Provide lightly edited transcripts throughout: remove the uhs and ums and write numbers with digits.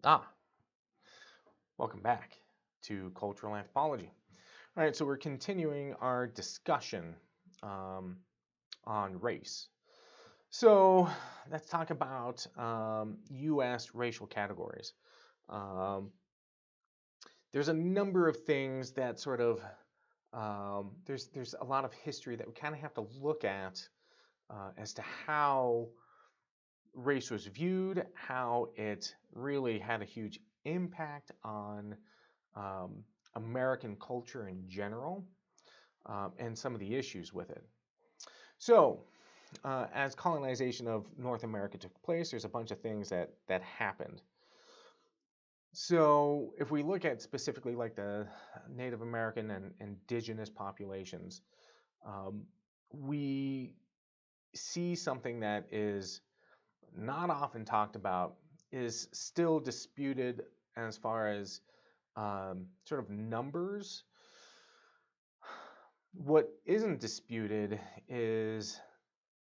Ah, welcome back to Cultural Anthropology. All right, so we're continuing our discussion um, on race. So let's talk about U.S. racial categories. Um, there's a number of things that sort of there's a lot of history that we kind of have to look at as to how race was viewed, how it really had a huge impact on um, American culture in general, and some of the issues with it. So, as colonization of North America took place, there's a bunch of things that happened. So, if we look at specifically like the Native American and indigenous populations, um, we see something that is not often talked about, is still disputed as far as sort of numbers. What isn't disputed is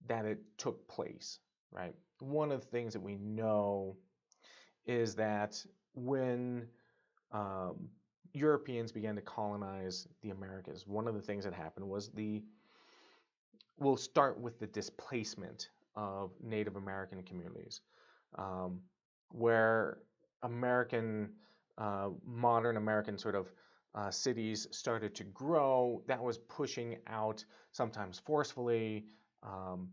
that it took place, right? One of the things that we know is that when um, Europeans began to colonize the Americas, one of the things that happened was we'll start with the displacement of Native American communities, um, where modern American sort of cities started to grow. That was pushing out, sometimes forcefully, um,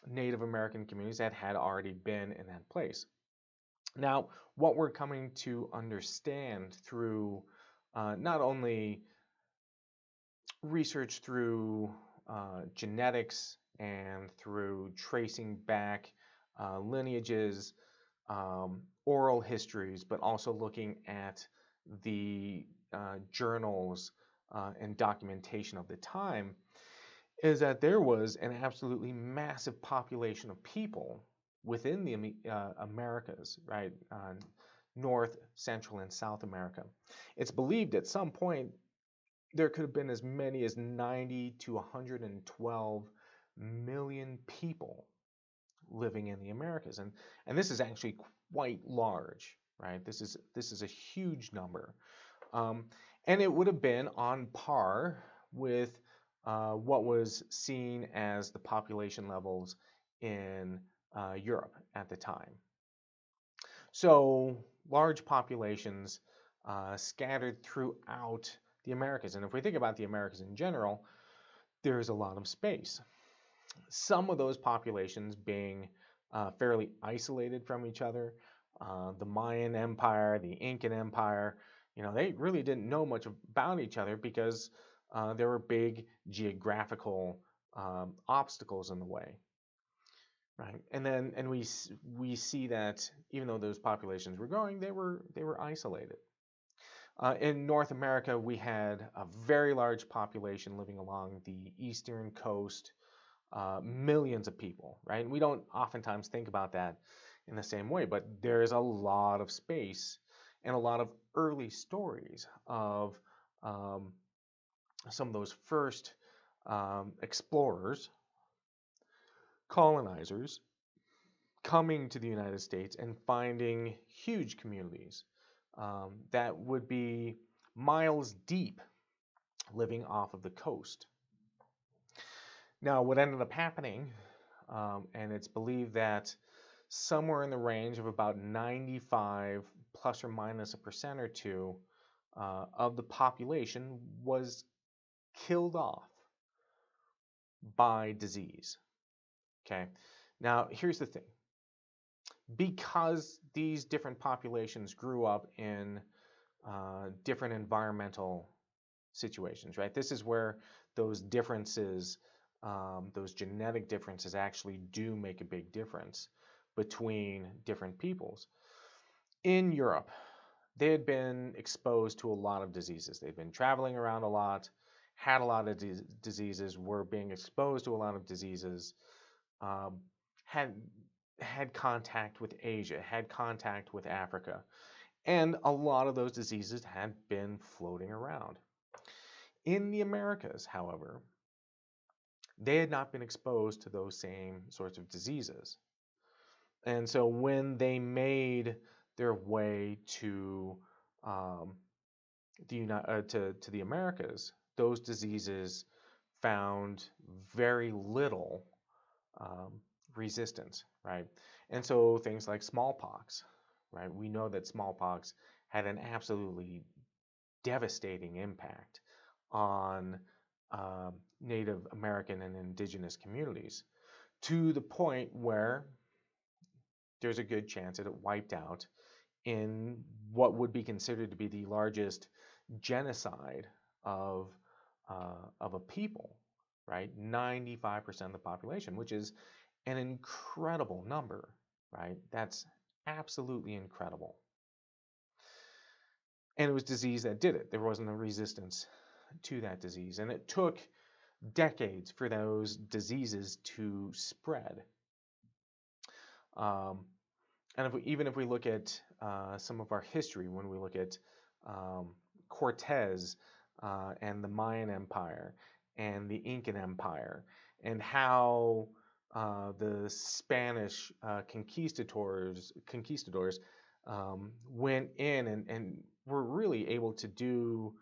Native American communities that had already been in that place. Now, what we're coming to understand through not only research through genetics and through tracing back lineages, oral histories, but also looking at the journals and documentation of the time, is that there was an absolutely massive population of people within the Americas, right? North, Central, and South America. It's believed at some point there could have been as many as 90 to 112 million people living in the Americas, and this is actually quite large, right? This is a huge number, um, and it would have been on par with what was seen as the population levels in Europe at the time. So large populations scattered throughout the Americas, and if we think about the Americas in general, there is a lot of space. Some of those populations being fairly isolated from each other. The Mayan Empire, the Incan Empire, they really didn't know much about each other because there were big geographical obstacles in the way, right? And we see that even though those populations were growing, they were isolated. In North America, we had a very large population living along the eastern coast, millions of people, right? And we don't oftentimes think about that in the same way, but there is a lot of space and a lot of early stories of um, some of those first explorers, colonizers coming to the United States and finding huge communities that would be miles deep living off of the coast. Now, what ended up happening, and it's believed that somewhere in the range of about 95 plus or minus a percent or two of the population was killed off by disease. Okay. Now, here's the thing, because these different populations grew up in different environmental situations, right? This is where those differences, those genetic differences, actually do make a big difference between different peoples. In Europe, they had been exposed to a lot of diseases. They'd been traveling around a lot, had a lot of diseases, were being exposed to a lot of diseases, um, had had contact with Asia, had contact with Africa, and a lot of those diseases had been floating around. In the Americas, however, they had not been exposed to those same sorts of diseases. And so when they made their way to to the Americas, those diseases found very little um, resistance, right? And so things like smallpox, right? We know that smallpox had an absolutely devastating impact on Native American and indigenous communities to the point where there's a good chance that it wiped out in what would be considered to be the largest genocide of of a people, right? 95% of the population, which is an incredible number, right? That's absolutely incredible. And it was disease that did it. There wasn't a resistance to that disease, and it took decades for those diseases to spread. Um, and even if we look at some of our history, when we look at um, Cortez and the Mayan Empire and the Incan Empire, and how the Spanish conquistadors went in and were really able to do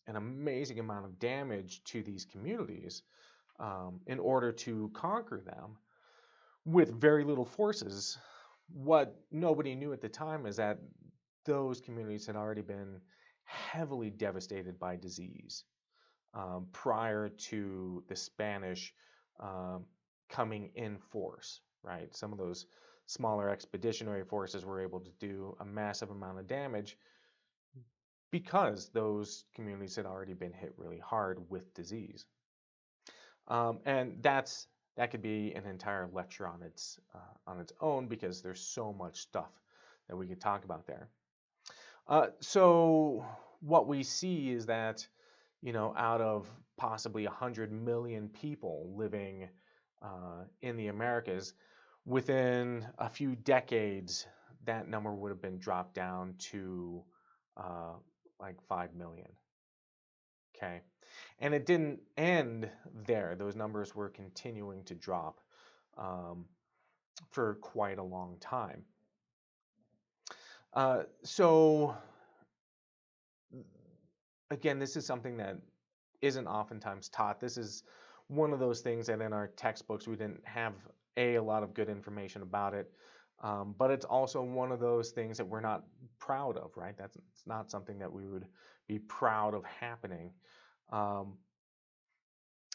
an amazing amount of damage to these communities in order to conquer them with very little forces. What nobody knew at the time is that those communities had already been heavily devastated by disease prior to the Spanish um, coming in force, right? Some of those smaller expeditionary forces were able to do a massive amount of damage because those communities had already been hit really hard with disease. And that could be an entire lecture on its own because there's so much stuff that we could talk about there. So what we see is that, out of possibly 100 million people living in the Americas, within a few decades, that number would have been dropped down to like 5 million. Okay. And it didn't end there. Those numbers were continuing to drop for quite a long time. So, again, this is something that isn't oftentimes taught. This is one of those things that in our textbooks we didn't have a lot of good information about it. But it's also one of those things that we're not proud of, right? It's not something that we would be proud of happening. And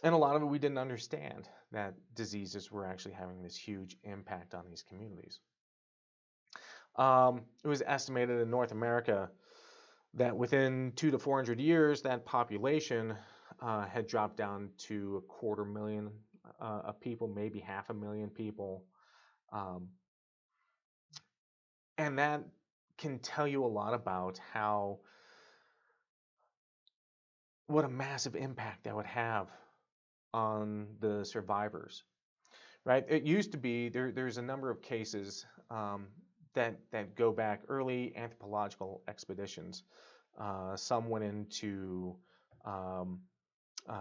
a lot of it we didn't understand that diseases were actually having this huge impact on these communities. It was estimated in North America that within 200 to 400 years, that population had dropped down to 250,000 of people, maybe 500,000 people. And that can tell you a lot about what a massive impact that would have on the survivors, right? It used to be there's a number of cases that go back early anthropological expeditions. Some went into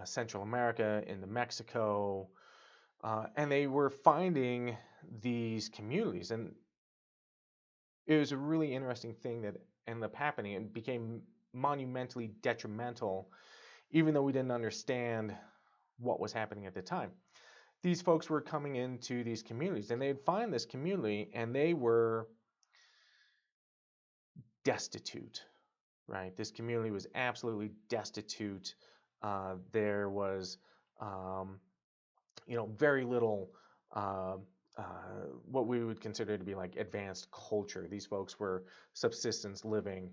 Central America, into Mexico, and they were finding these communities. And it was a really interesting thing that ended up happening. It became monumentally detrimental, even though we didn't understand what was happening at the time. These folks were coming into these communities and they'd find this community and they were destitute, right? This community was absolutely destitute. There was, very little what we would consider to be like advanced culture. These folks were subsistence living,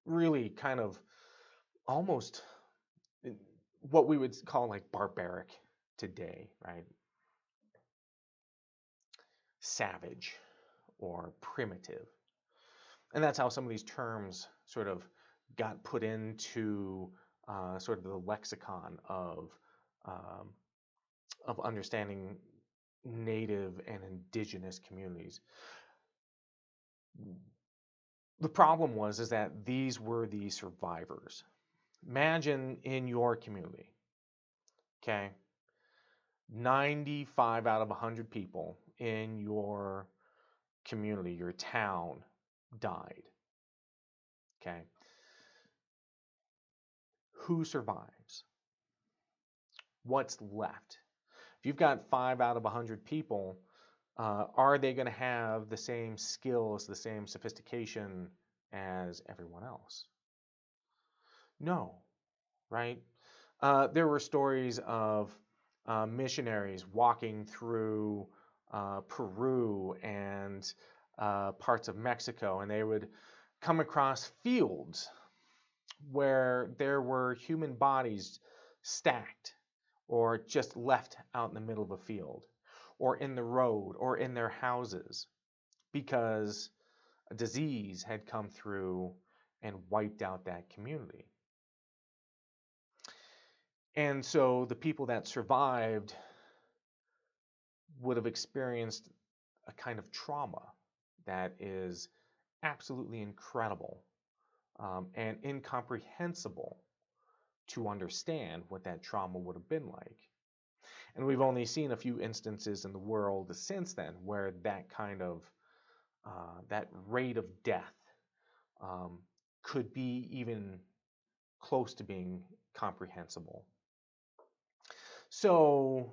really kind of almost what we would call like barbaric today, right? Savage or primitive. And that's how some of these terms sort of got put into sort of the lexicon of understanding native and indigenous communities. The problem is that these were the survivors. Imagine in your community, okay, 95 out of 100 people in your community, your town died. Okay. Who survives? What's left? If you've got 5 out of 100 people, are they going to have the same skills, the same sophistication as everyone else? No, right? There were stories of missionaries walking through Peru and parts of Mexico, and they would come across fields where there were human bodies stacked or just left out in the middle of a field or in the road or in their houses because a disease had come through and wiped out that community. And so the people that survived would have experienced a kind of trauma that is absolutely incredible and incomprehensible to understand what that trauma would have been like. And we've only seen a few instances in the world since then where that kind of that rate of death could be even close to being comprehensible. So,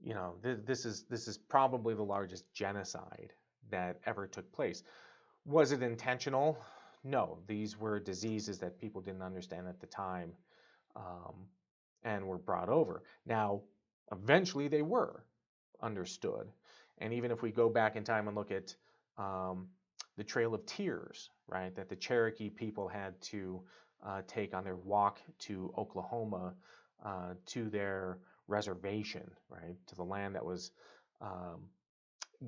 you know, this is probably the largest genocide that ever took place. Was it intentional? No, these were diseases that people didn't understand at the time and were brought over. Now, eventually they were understood. And even if we go back in time and look at the Trail of Tears, right, that the Cherokee people had to take on their walk to Oklahoma to their reservation, right, to the land that was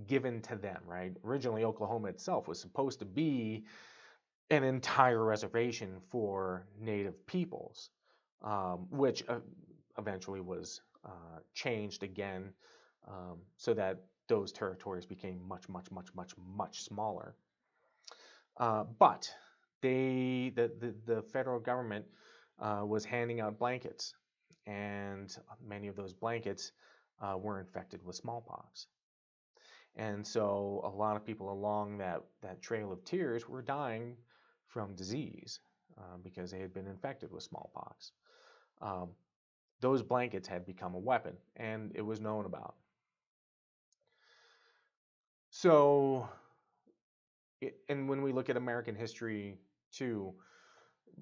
given to them, right? Originally, Oklahoma itself was supposed to be an entire reservation for native peoples, which eventually was changed again so that those territories became much, much, much, much, much smaller. But the federal government was handing out blankets, and many of those blankets were infected with smallpox. And so a lot of people along that Trail of Tears were dying from disease because they had been infected with smallpox. Those blankets had become a weapon, and it was known about. So, and when we look at American history too,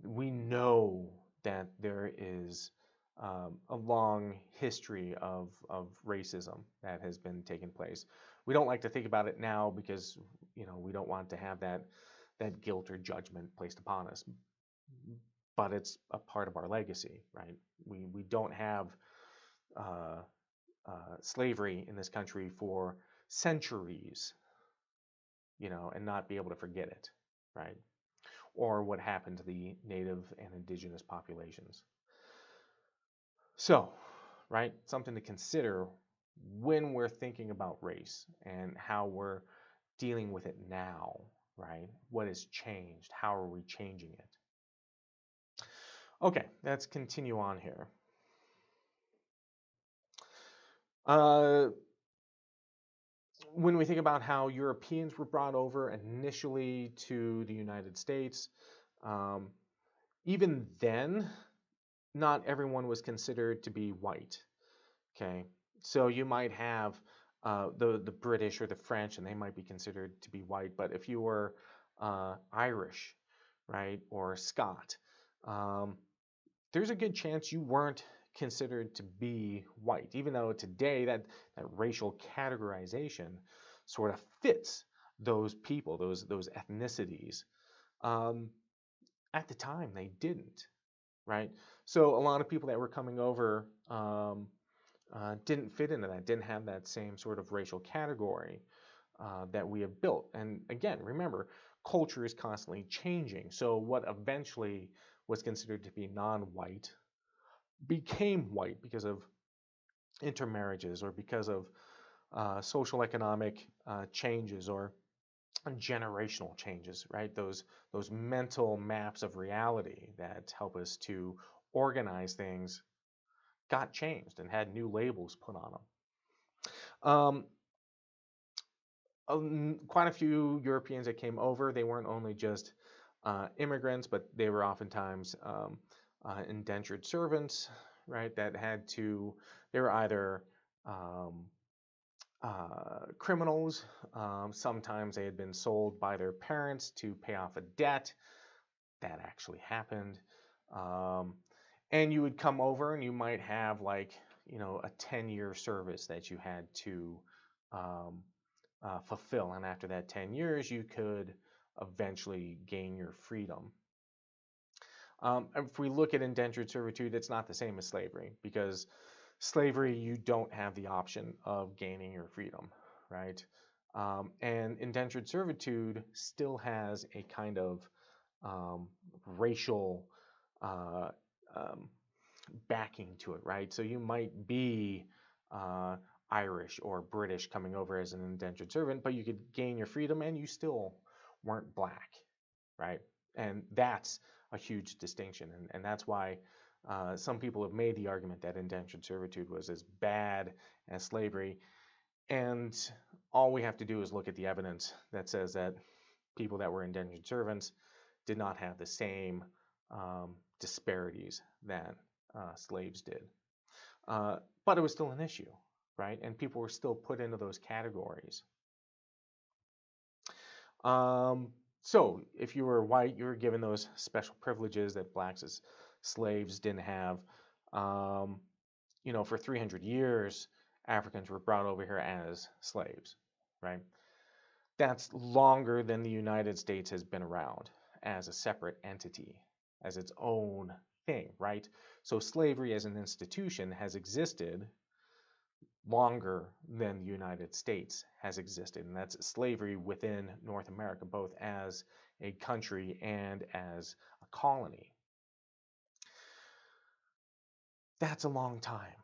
we know that there is a long history of racism that has been taking place. We don't like to think about it now because we don't want to have that guilt or judgment placed upon us. But it's a part of our legacy, right? We don't have slavery in this country for centuries, and not be able to forget it, right? Or what happened to the native and indigenous populations. So, right, something to consider when we're thinking about race and how we're dealing with it now, right? What has changed? How are we changing it? Okay, let's continue on here. When we think about how Europeans were brought over initially to the United States, even then, not everyone was considered to be white. Okay, so you might have the British or the French, and they might be considered to be white. But if you were Irish, right, or Scot, there's a good chance you weren't considered to be white, even though today that racial categorization sort of fits those people, those ethnicities. At the time, they didn't, right? So a lot of people that were coming over didn't fit into that, didn't have that same sort of racial category that we have built. And again, remember, culture is constantly changing. So what eventually was considered to be non-white became white because of intermarriages or because of social economic changes or generational changes, right? Those mental maps of reality that help us to organize things got changed and had new labels put on them. quite a few Europeans that came over. They weren't only just immigrants, but they were oftentimes indentured servants, right? They were either um, criminals. Sometimes they had been sold by their parents to pay off a debt. That actually happened. Um, and you would come over and you might have like, a 10-year service that you had to um, fulfill. And after that 10 years, you could eventually gain your freedom. If we look at indentured servitude, it's not the same as slavery, because slavery, you don't have the option of gaining your freedom, right? And indentured servitude still has a kind of racial uh, um, backing to it, right? So you might be uh, Irish or British coming over as an indentured servant, but you could gain your freedom and you still weren't black, right? And that's a huge distinction. And that's why some people have made the argument that indentured servitude was as bad as slavery. And all we have to do is look at the evidence that says that people that were indentured servants did not have the same disparities that slaves did. But it was still an issue, right? And people were still put into those categories. So if you were white, you were given those special privileges that blacks as slaves didn't have. For 300 years, Africans were brought over here as slaves, right? That's longer than the United States has been around as a separate entity, as its own thing, right? So slavery as an institution has existed longer than the United States has existed, and that's slavery within North America, both as a country and as a colony. That's a long time,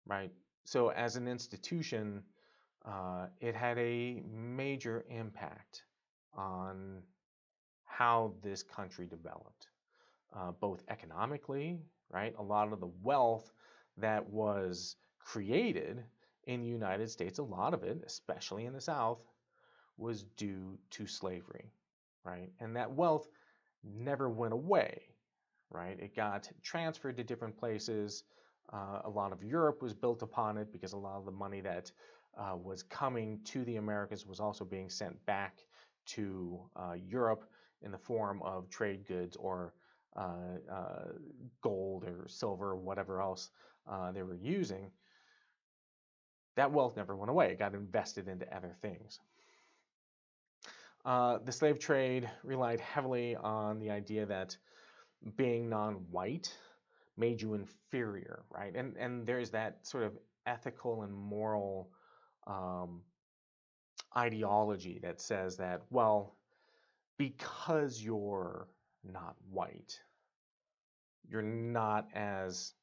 right? So as an institution, it had a major impact on how this country developed, both economically, right? A lot of the wealth that was created in the United States, a lot of it, especially in the South, was due to slavery, right? And that wealth never went away, right? It got transferred to different places. A lot of Europe was built upon it because a lot of the money that was coming to the Americas was also being sent back to Europe in the form of trade goods or gold or silver or whatever else they were using. That wealth never went away. It got invested into other things. The slave trade relied heavily on the idea that being non-white made you inferior, right? And there's that sort of ethical and moral ideology that says that, well, because you're not white, you're not as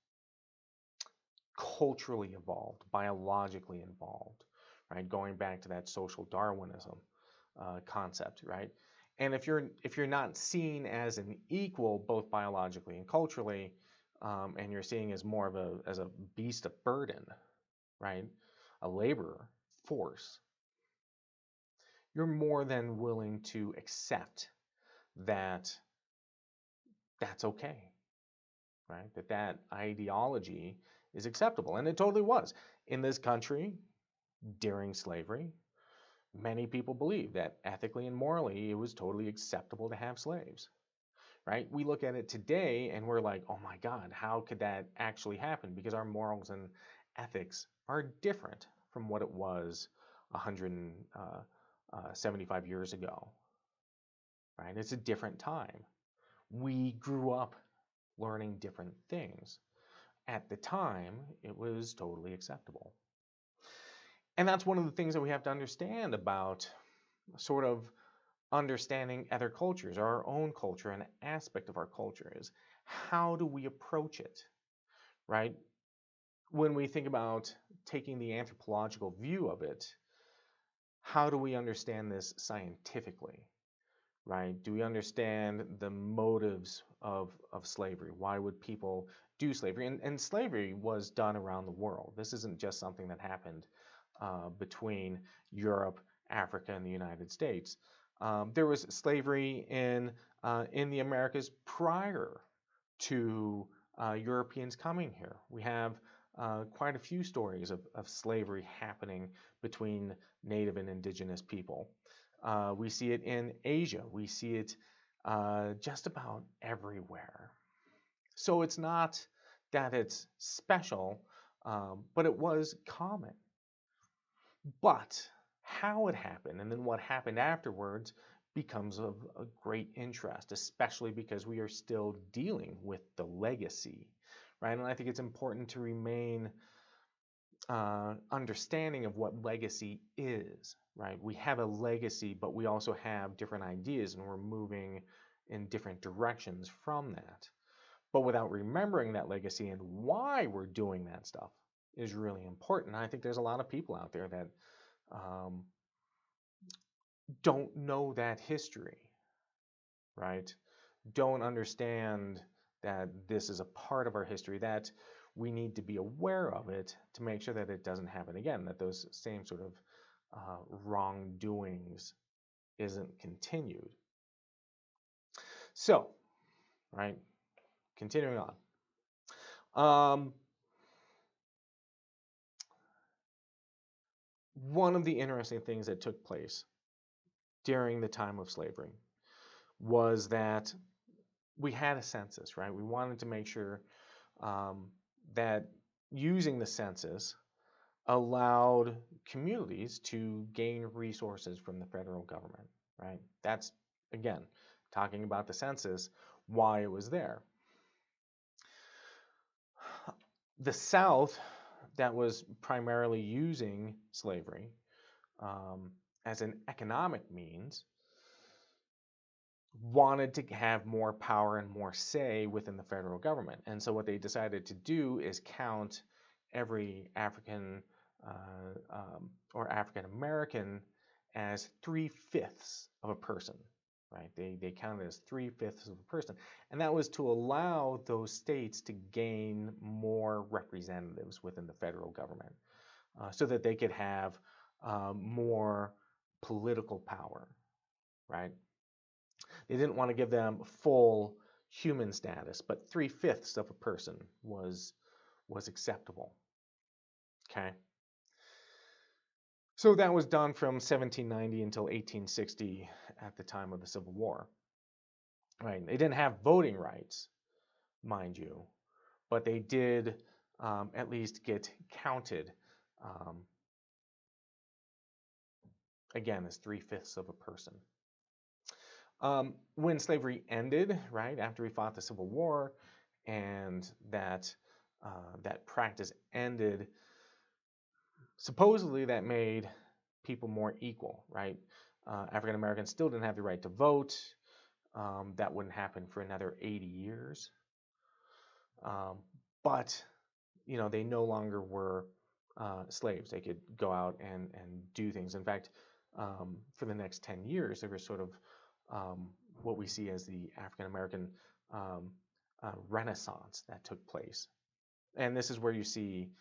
culturally evolved, biologically involved, right? Going back to that social Darwinism concept, right? And if you're not seen as an equal, both biologically and culturally, and you're seen as more of a beast of burden, right? A labor force, you're more than willing to accept that that's okay, right? That ideology is acceptable, and it totally was. In this country, during slavery, many people believed that ethically and morally it was totally acceptable to have slaves, right? We look at it today and we're like, oh my God, how could that actually happen? Because our morals and ethics are different from what it was 175 years ago, right? It's a different time. We grew up learning different things. At the time, it was totally acceptable. And that's one of the things that we have to understand about sort of understanding other cultures, our own culture, an aspect of our culture is how do we approach it, right? When we think about taking the anthropological view of it, how do we understand this scientifically, right? Do we understand the motives of slavery? Why would people do slavery? And slavery was done around the world. This isn't just something that happened between Europe, Africa, and the United States. There was slavery in the Americas prior to Europeans coming here. We have quite a few stories of slavery happening between native and indigenous people. We see it in Asia. We see it just about everywhere. So it's not that it's special, but it was common. But how it happened and then what happened afterwards becomes of a great interest, especially because we are still dealing with the legacy, right? And I think it's important to remain understanding of what legacy is, right? We have a legacy, but we also have different ideas and we're moving in different directions from that. But without remembering that legacy and why we're doing that stuff is really important. I think there's a lot of people out there that don't know that history, right? Don't understand that this is a part of our history, that we need to be aware of it to make sure that it doesn't happen again, that those same sort of wrongdoings isn't continued. So, right, continuing on. One of the interesting things that took place during the time of slavery was that we had a census, right? We wanted to make sure that using the census allowed communities to gain resources from the federal government, right? That's, again, talking about the census, why it was there. The South, that was primarily using slavery as an economic means, wanted to have more power and more say within the federal government. And so what they decided to do is count every African or African American as 3/5 of a person, right? They counted as 3/5 of a person. And that was to allow those states to gain more representatives within the federal government so that they could have more political power, right? They didn't want to give them full human status, but 3/5 of a person was acceptable. Okay. So that was done from 1790 until 1860 at the time of the Civil War. Right. They didn't have voting rights, mind you, but they did at least get counted again as 3/5 of a person. When slavery ended, right, after we fought the Civil War, and that practice ended, supposedly that made people more equal, right? African Americans still didn't have the right to vote. That wouldn't happen for another 80 years. But, you know, they no longer were slaves. They could go out and do things. In fact, for the next 10 years, there was sort of what we see as the African American Renaissance that took place. And this is where you see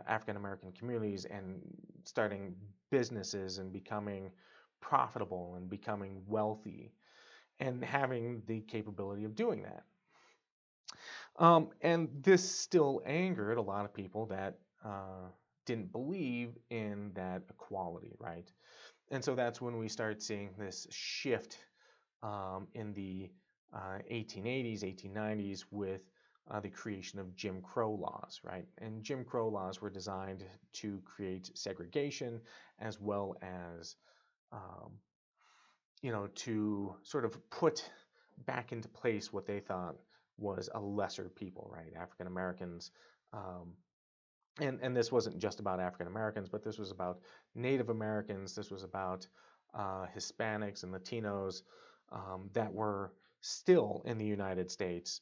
African American communities and starting businesses and becoming profitable and becoming wealthy and having the capability of doing that. And this still angered a lot of people that didn't believe in that equality, right? And so that's when we start seeing this shift in the 1880s, 1890s with the creation of Jim Crow laws, right? And Jim Crow laws were designed to create segregation as well as, you know, to sort of put back into place what they thought was a lesser people, right? African Americans. And this wasn't just about African Americans, but this was about Native Americans. This was about Hispanics and Latinos that were still in the United States,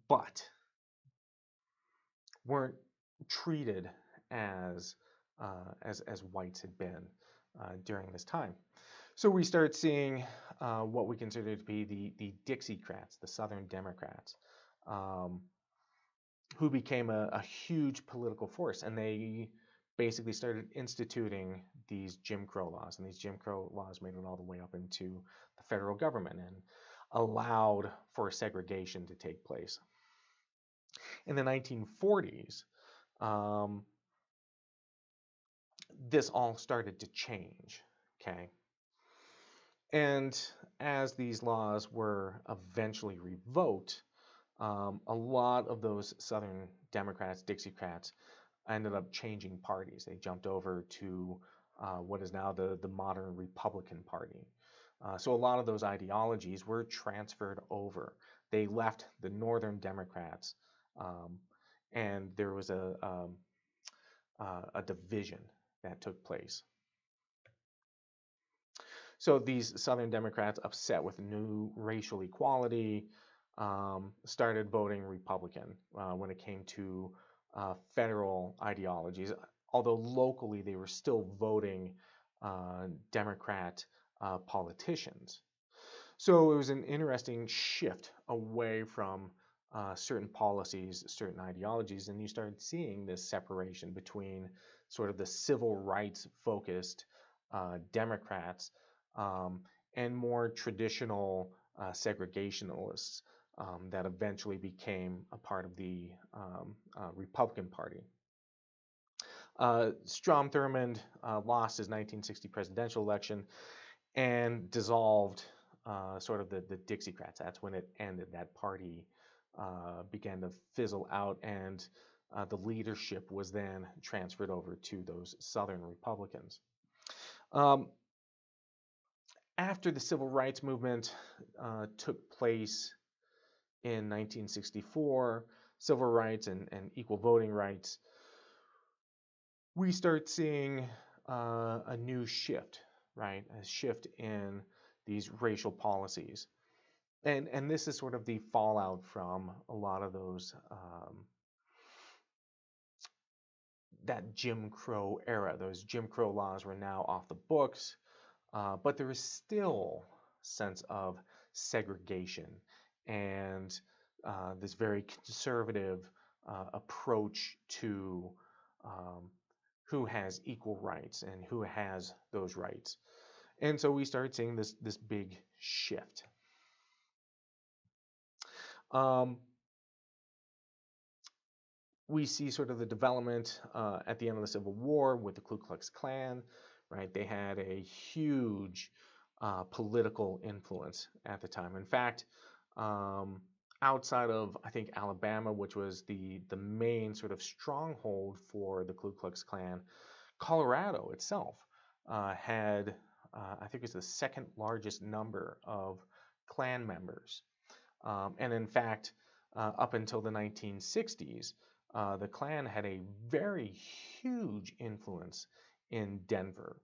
but weren't treated as whites had been during this time. So we start seeing what we consider to be the Dixiecrats, the Southern Democrats. who became a huge political force, and they basically started instituting these Jim Crow laws, and these Jim Crow laws made it all the way up into the federal government and allowed for segregation to take place. In the 1940s, um, this all started to change, okay? And as these laws were eventually revoked, a lot of those Southern Democrats, Dixiecrats, ended up changing parties. They jumped over to what is now the modern Republican Party. So a lot of those ideologies were transferred over. They left the Northern Democrats, um, and there was a division that took place. So these Southern Democrats, upset with new racial equality, started voting Republican when it came to federal ideologies, although locally they were still voting Democrat politicians. So it was an interesting shift away from certain policies, certain ideologies, and you started seeing this separation between sort of the civil rights focused Democrats um, and more traditional segregationalists that eventually became a part of the Republican Party. Strom Thurmond lost his 1960 presidential election and dissolved sort of the Dixiecrats. That's when it ended. That party began to fizzle out, and the leadership was then transferred over to those Southern Republicans. After the Civil Rights Movement took place in 1964, civil rights and equal voting rights, we start seeing a new shift, right? A shift in these racial policies. And this is sort of the fallout from a lot of those, that Jim Crow era. Those Jim Crow laws were now off the books, but there is still a sense of segregation and this very conservative approach to who has equal rights and who has those rights. And so we started seeing this big shift. We see sort of the development at the end of the Civil War with the Ku Klux Klan, right? They had a huge political influence at the time. In fact, outside of, I think, Alabama, which was the main sort of stronghold for the Ku Klux Klan, Colorado itself had, I think, it was the second largest number of Klan members. And in fact, up until the 1960s, the Klan had a very huge influence in Denver.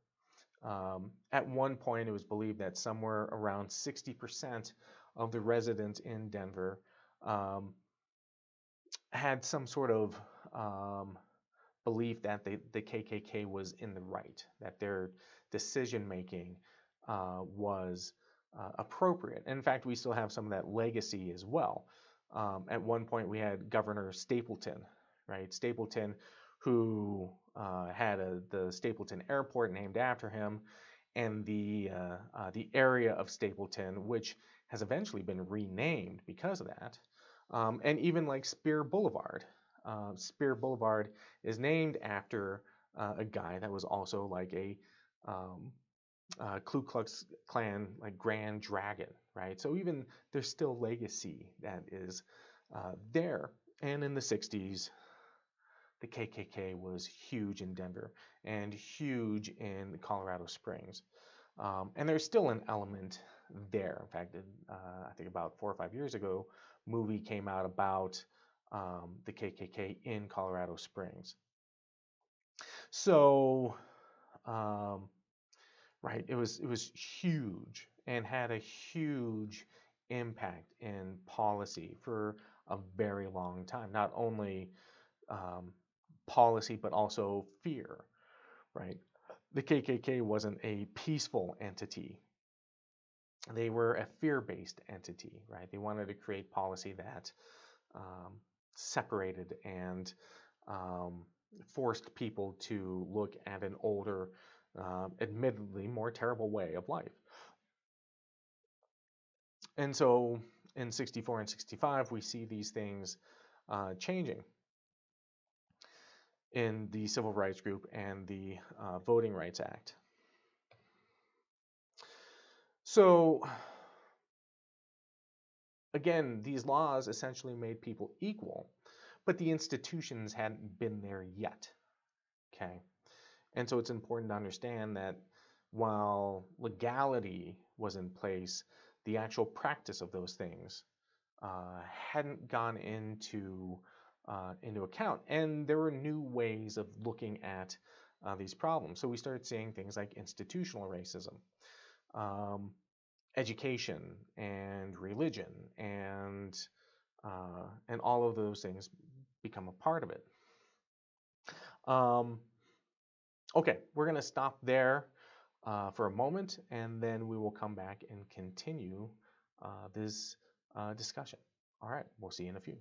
At one point, it was believed that somewhere around 60% of the residents in Denver had some sort of belief that the KKK was in the right, that their decision making was appropriate. And in fact, we still have some of that legacy as well. At one point, we had Governor Stapleton, right? Stapleton, who had the Stapleton Airport named after him, and the area of Stapleton, which has eventually been renamed because of that. And even like Speer Boulevard. Speer Boulevard is named after a guy that was also like a Ku Klux Klan, like Grand Dragon, right? So even there's still legacy that is there. And in the 60s, the KKK was huge in Denver and huge in Colorado Springs. And there's still an element there. In fact, I think about 4 or 5 years ago, movie came out about the KKK in Colorado Springs. So, right, it was huge and had a huge impact in policy for a very long time. Not only policy, but also fear, right? The KKK wasn't a peaceful entity. They were a fear-based entity, right? They wanted to create policy that separated and forced people to look at an older, admittedly more terrible way of life. And so in 64 and 65, we see these things changing in the Civil Rights Group and the Voting Rights Act. So again, these laws essentially made people equal, but the institutions hadn't been there yet. Okay. And so it's important to understand that while legality was in place, the actual practice of those things hadn't gone into account. And there were new ways of looking at these problems. So we started seeing things like institutional racism, education, and religion, and all of those things become a part of it. Okay, we're going to stop there for a moment, and then we will come back and continue this discussion. All right, we'll see you in a few.